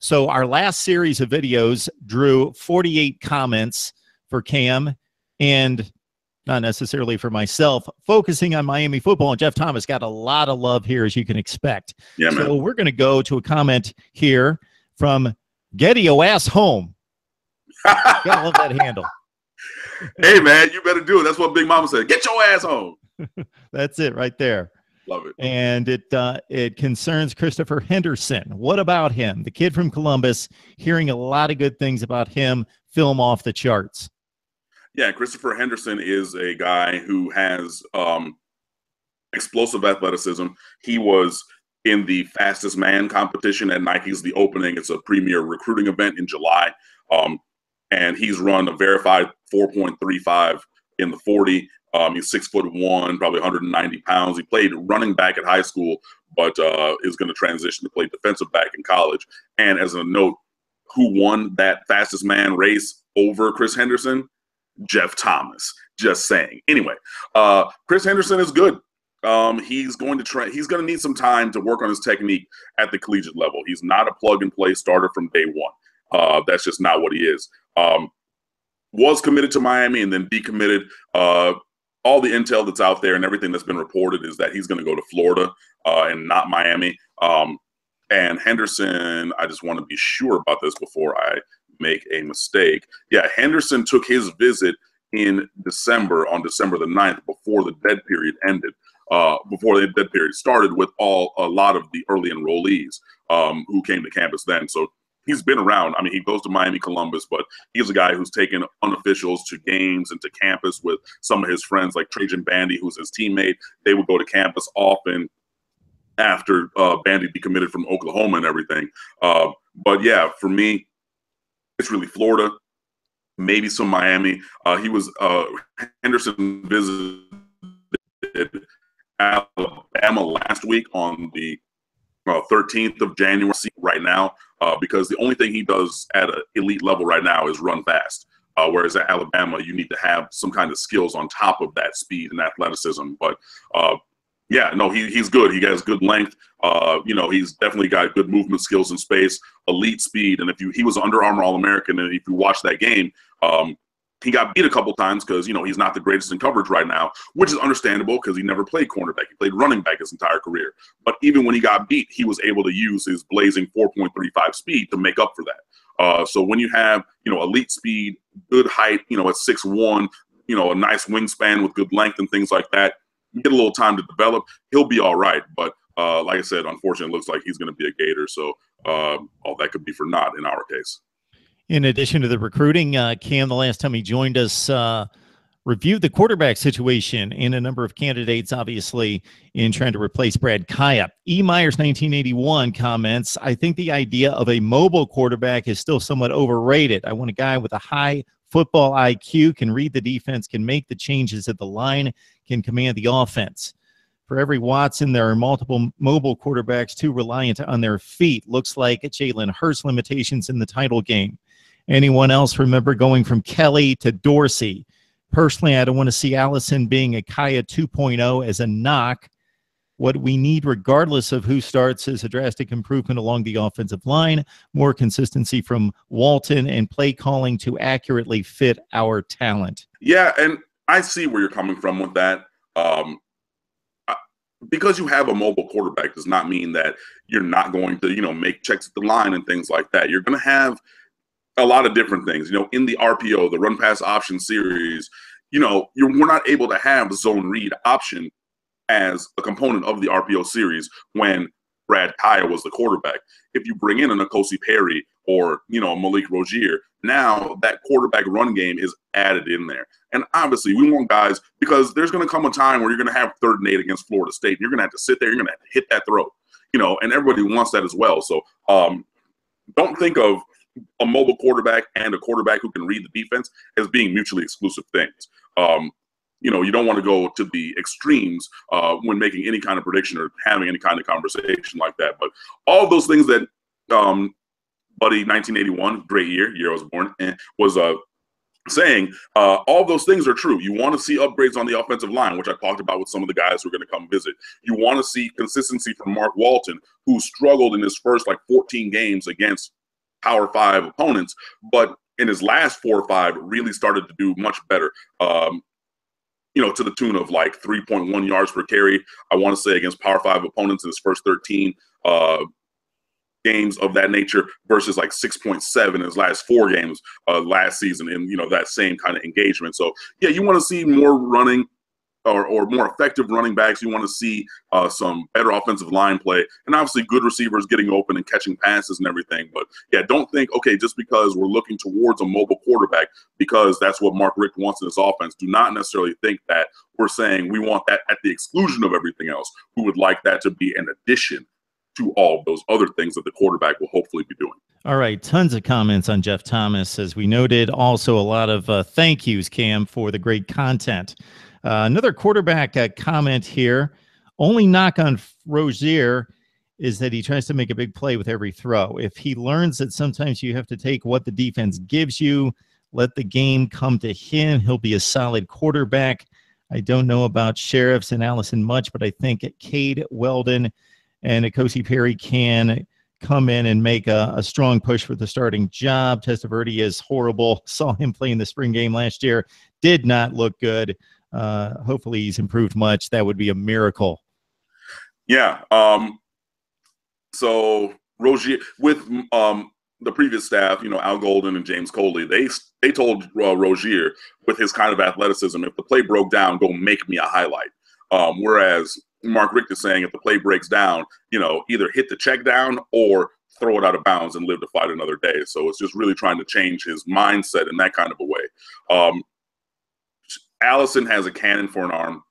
So our last series of videos drew 48 comments for Cam, and not necessarily for myself, focusing on Miami football. And Jeff Thomas got a lot of love here, as you can expect. Yeah, man. So we're going to go to a comment here from Get Your Ass Home. Gotta love that handle. Hey, man, you better do it. That's what Big Mama said. Get your ass home. That's it right there. Love it. And it concerns Christopher Henderson. What about him? The kid from Columbus, hearing a lot of good things about him, film off the charts. Yeah, Christopher Henderson is a guy who has explosive athleticism. He was in the fastest man competition at Nike's The Opening. It's a premier recruiting event in July. And he's run a verified 4.35 in the 40. He's 6'1", probably 190 pounds. He played running back at high school, but is going to transition to play defensive back in college. And as a note, who won that fastest man race over Chris Henderson? Jeff Thomas. Just saying. Anyway, Chris Henderson is good. He's going to need some time to work on his technique at the collegiate level. He's not a plug-and-play starter from day one. That's just not what he is. Was committed to Miami and then decommitted. All the intel that's out there and everything that's been reported is that he's going to go to Florida and not Miami. And Henderson, I just want to be sure about this before I make a mistake. Yeah, Henderson took his visit in December, on December the 9th, before the dead period ended. Before the dead period started, with a lot of the early enrollees who came to campus then. So he's been around. I mean, he goes to Miami, Columbus, but he's a guy who's taken unofficials to games and to campus with some of his friends, like Trajan Bandy, who's his teammate. They would go to campus often after Bandy decommitted from Oklahoma and everything. But yeah, for me, it's really Florida, maybe some Miami. Henderson visited Alabama last week on the 13th of January right now, because the only thing he does at an elite level right now is run fast. Whereas at Alabama, you need to have some kind of skills on top of that speed and athleticism. But yeah, no, he's good. He has good length. He's definitely got good movement skills in space, elite speed. And he was Under Armour All-American, and if you watch that game, he got beat a couple times because, he's not the greatest in coverage right now, which is understandable because he never played cornerback. He played running back his entire career. But even when he got beat, he was able to use his blazing 4.35 speed to make up for that. So when you have, elite speed, good height, at 6'1", a nice wingspan with good length and things like that, you get a little time to develop, he'll be all right. But like I said, unfortunately, it looks like he's going to be a Gator. So all that could be for naught in our case. In addition to the recruiting, Cam, the last time he joined us, reviewed the quarterback situation and a number of candidates, obviously, in trying to replace Brad Kaya. E. Myers, 1981, comments, I think the idea of a mobile quarterback is still somewhat overrated. I want a guy with a high football IQ, can read the defense, can make the changes at the line, can command the offense. For every Watson, there are multiple mobile quarterbacks too reliant on their feet. Looks like Jalen Hurts limitations in the title game. Anyone else remember going from Kelly to Dorsey? Personally, I don't want to see Allison being a Kaya 2.0 as a knock. What we need, regardless of who starts, is a drastic improvement along the offensive line, more consistency from Walton, and play calling to accurately fit our talent. Yeah, and I see where you're coming from with that. Because you have a mobile quarterback does not mean that you're not going to, make checks at the line and things like that. You're going to have a lot of different things. In the RPO, the run pass option series, we're not able to have zone read option as a component of the RPO series when Brad Kaya was the quarterback. If you bring in a N'Kosi Perry or, Malik Rozier, now that quarterback run game is added in there. And obviously we want guys, because there's going to come a time where you're going to have 3rd and 8 against Florida State. And you're going to have to sit there, you're going to have to hit that throw, and everybody wants that as well. So don't think of a mobile quarterback and a quarterback who can read the defense as being mutually exclusive things. You don't want to go to the extremes when making any kind of prediction or having any kind of conversation like that. But all of those things that Buddy 1981, great year I was born, was saying, all those things are true. You want to see upgrades on the offensive line, which I talked about with some of the guys who are going to come visit. You want to see consistency from Mark Walton, who struggled in his first 14 games against Power 5 opponents, but in his last 4 or 5, really started to do much better. To the tune of like 3.1 yards per carry, I want to say, against Power 5 opponents in his first 13 games of that nature, versus like 6.7 in his last 4 games last season in that same kind of engagement. So yeah, you want to see more running or more effective running backs. You want to see some better offensive line play, and obviously good receivers getting open and catching passes and everything. But yeah, don't think, okay, just because we're looking towards a mobile quarterback, because that's what Mark Richt wants in his offense, do not necessarily think that we're saying we want that at the exclusion of everything else. We would like that to be an addition to all of those other things that the quarterback will hopefully be doing. All right, tons of comments on Jeff Thomas, as we noted. Also, a lot of thank yous, Cam, for the great content. Another quarterback comment here. Only knock on Rozier is that he tries to make a big play with every throw. If he learns that sometimes you have to take what the defense gives you, let the game come to him, he'll be a solid quarterback. I don't know about Sheriffs and Allison much, but I think Cade Weldon and N'Kosi Perry can come in and make a strong push for the starting job. Testaverde is horrible. Saw him play in the spring game last year. Did not look good. Hopefully he's improved much. That would be a miracle. Yeah. So Rozier, with the previous staff, Al Golden and James Coley, they told Rozier, with his kind of athleticism, if the play broke down, go make me a highlight. Whereas Mark Richt is saying, if the play breaks down, either hit the check down or throw it out of bounds and live to fight another day. So it's just really trying to change his mindset in that kind of a way. Allison has a cannon for an arm,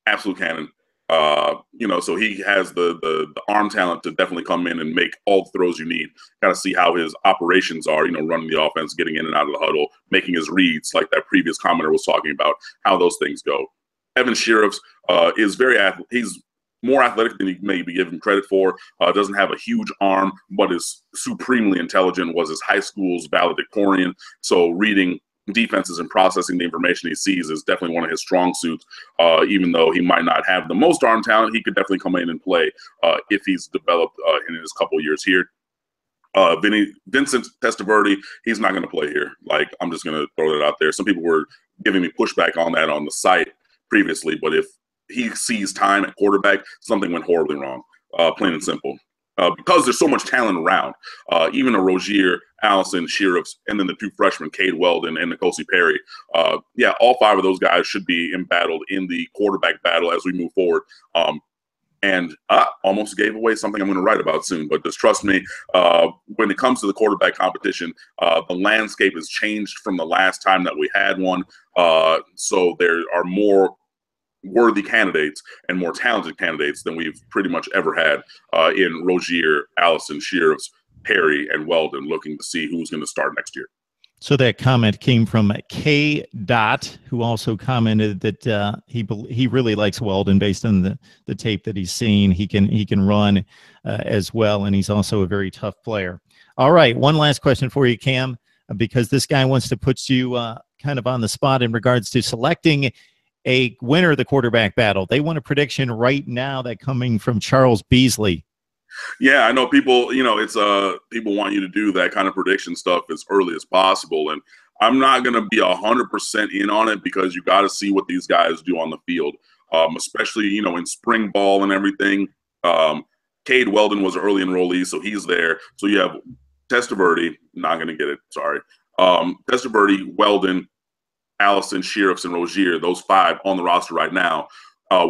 absolute cannon. So he has the arm talent to definitely come in and make all the throws you need. Kind of see how his operations are, running the offense, getting in and out of the huddle, making his reads, like that previous commenter was talking about, how those things go. Evan Sheriffs is he's more athletic than he may be given credit for. Doesn't have a huge arm, but is supremely intelligent. Was his high school's valedictorian. So reading defenses and processing the information he sees is definitely one of his strong suits. Even though he might not have the most arm talent, he could definitely come in and play if he's developed in his couple years here. Vincent Testaverde, he's not going to play here. Like, I'm just going to throw that out there. Some people were giving me pushback on that on the site previously, but if he sees time at quarterback, something went horribly wrong, plain and simple. Because there's so much talent around, even a Rozier, Allison, Sheriffs, and then the 2 freshmen, Cade Weldon and N'Kosi Perry. All 5 of those guys should be embattled in the quarterback battle as we move forward. And I almost gave away something I'm going to write about soon, but just trust me, when it comes to the quarterback competition, the landscape has changed from the last time that we had one. So there are more worthy candidates and more talented candidates than we've pretty much ever had in Rozier, Allison, Sheriffs, Perry, and Weldon, looking to see who's going to start next year. So that comment came from K. Dot, who also commented that he really likes Weldon based on the tape that he's seen. He can run as well, and he's also a very tough player. All right, one last question for you, Cam, because this guy wants to put you kind of on the spot in regards to selecting a winner of the quarterback battle. They want a prediction right now that coming from Charles Beasley. Yeah, I know people, it's people want you to do that kind of prediction stuff as early as possible. And I'm not going to be 100% in on it, because you got to see what these guys do on the field, especially, in spring ball and everything. Cade Weldon was an early enrollee, so he's there. So you have Testaverde, not going to get it, sorry. Testaverde, Weldon, Allison, Sheriffs, and Rozier, those 5 on the roster right now,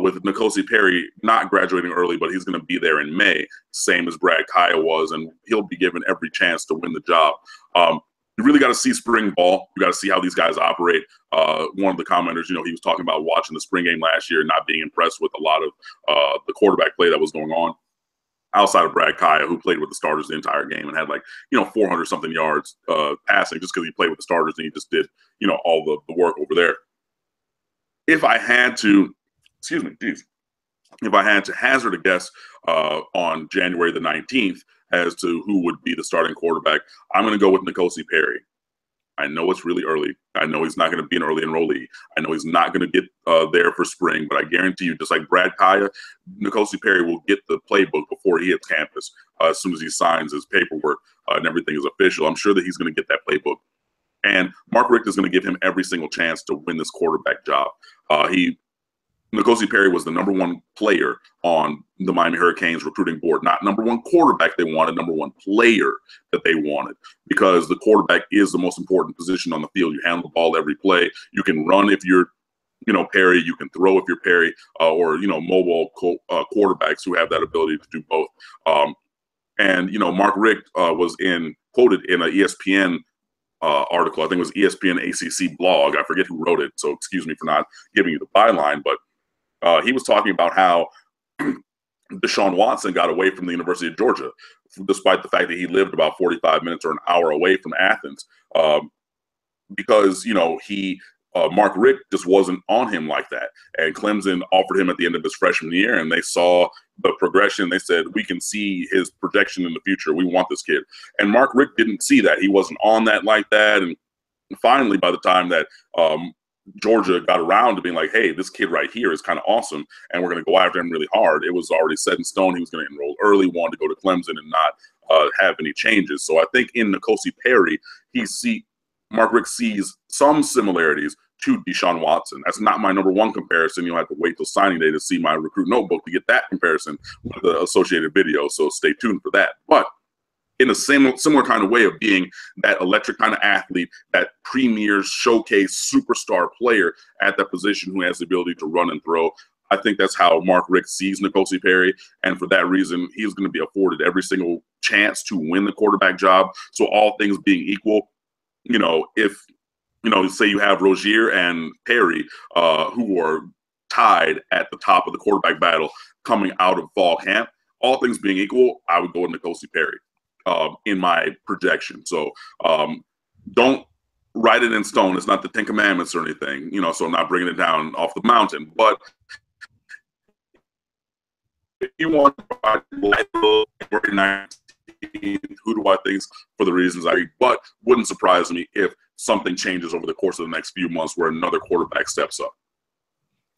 with N'Kosi Perry not graduating early, but he's going to be there in May, same as Brad Kaya was, and he'll be given every chance to win the job. You really got to see spring ball. You got to see how these guys operate. One of the commenters, he was talking about watching the spring game last year, not being impressed with a lot of the quarterback play that was going on, outside of Brad Kaya, who played with the starters the entire game and had 400-something yards passing, just because he played with the starters and he just did, all the work over there. If I had to, if I had to hazard a guess on January the 19th as to who would be the starting quarterback, I'm going to go with N'Kosi Perry. I know it's really early. I know he's not going to be an early enrollee. I know he's not going to get there for spring, but I guarantee you, just like Brad Kaya, N'Kosi Perry will get the playbook before he hits campus as soon as he signs his paperwork and everything is official. I'm sure that he's going to get that playbook. And Mark Richt is going to give him every single chance to win this quarterback job. N'Kosi Perry was the #1 player on the Miami Hurricanes recruiting board, not #1 quarterback they wanted, #1 player that they wanted, because the quarterback is the most important position on the field. You handle the ball every play. You can run if you're, Perry. You can throw if you're Perry, or, mobile quarterbacks who have that ability to do both. And Mark Richt was quoted in an ESPN article. I think it was ESPN ACC blog. I forget who wrote it, so excuse me for not giving you the byline, but he was talking about how Deshaun Watson got away from the University of Georgia, despite the fact that he lived about 45 minutes or an hour away from Athens, because Mark Richt just wasn't on him like that. And Clemson offered him at the end of his freshman year, and they saw the progression. They said, we can see his projection in the future. We want this kid. And Mark Richt didn't see that. He wasn't on that like that. And finally, by the time that Georgia got around to being like, hey, this kid right here is kind of awesome, and we're going to go after him really hard, it was already set in stone. He was going to enroll early, wanted to go to Clemson and not have any changes. So I think in N'Kosi Perry, Mark Richt sees some similarities to Deshaun Watson. That's not my #1 comparison. You'll have to wait till signing day to see my recruit notebook to get that comparison with the associated video. So stay tuned for that. But in a similar kind of way of being that electric kind of athlete, that premier showcase superstar player at that position who has the ability to run and throw, I think that's how Mark Richt sees N'Kosi Perry. And for that reason, he's going to be afforded every single chance to win the quarterback job. So all things being equal, if, say you have Rozier and Perry, who are tied at the top of the quarterback battle coming out of fall camp, all things being equal, I would go with N'Kosi Perry in my projection. So don't write it in stone. It's not the 10 Commandments or anything, so I'm not bringing it down off the mountain. But if you want to who do I think for the reasons but wouldn't surprise me if something changes over the course of the next few months where another quarterback steps up.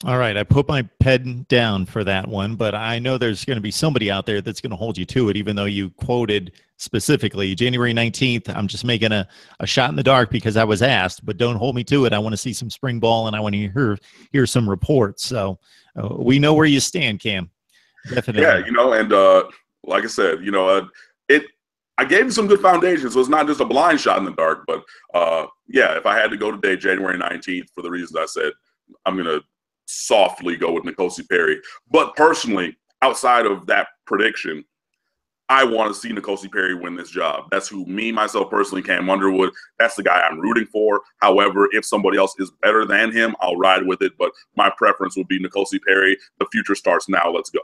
All right, I put my pen down for that one, but I know there's going to be somebody out there that's going to hold you to it, even though you quoted specifically January 19th. I'm just making a shot in the dark because I was asked, but don't hold me to it. I want to see some spring ball, and I want to hear some reports. So we know where you stand, Cam. Definitely. Yeah, and like I said, I gave him some good foundation, so it's not just a blind shot in the dark. But if I had to go today, January 19th, for the reasons I said, I'm going to softly go with N'Kosi Perry. But personally, outside of that prediction, I want to see N'Kosi Perry win this job. That's who myself personally, Cam Underwood, that's the guy I'm rooting for. However, if somebody else is better than him, I'll ride with it. But my preference would be N'Kosi Perry. The future starts now. Let's go.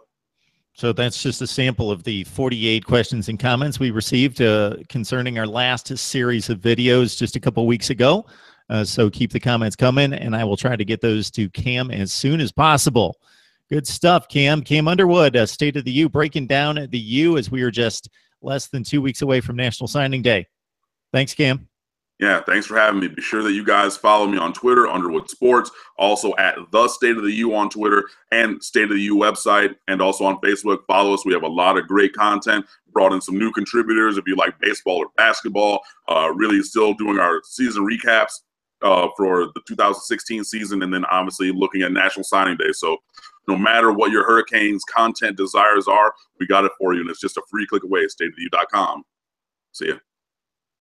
So that's just a sample of the 48 questions and comments we received concerning our last series of videos just a couple weeks ago. So keep the comments coming, and I will try to get those to Cam as soon as possible. Good stuff, Cam. Cam Underwood, State of the U, breaking down the U as we are just less than 2 weeks away from National Signing Day. Thanks, Cam. Yeah, thanks for having me. Be sure that you guys follow me on Twitter, Underwood Sports, also at The State of the U on Twitter and State of the U website, and also on Facebook. Follow us. We have a lot of great content. Brought in some new contributors if you like baseball or basketball. Really still doing our season recaps for the 2016 season, and then obviously looking at National Signing Day. So no matter what your Hurricanes content desires are, we got it for you, and it's just a free click away at stateoftheu.com. See ya.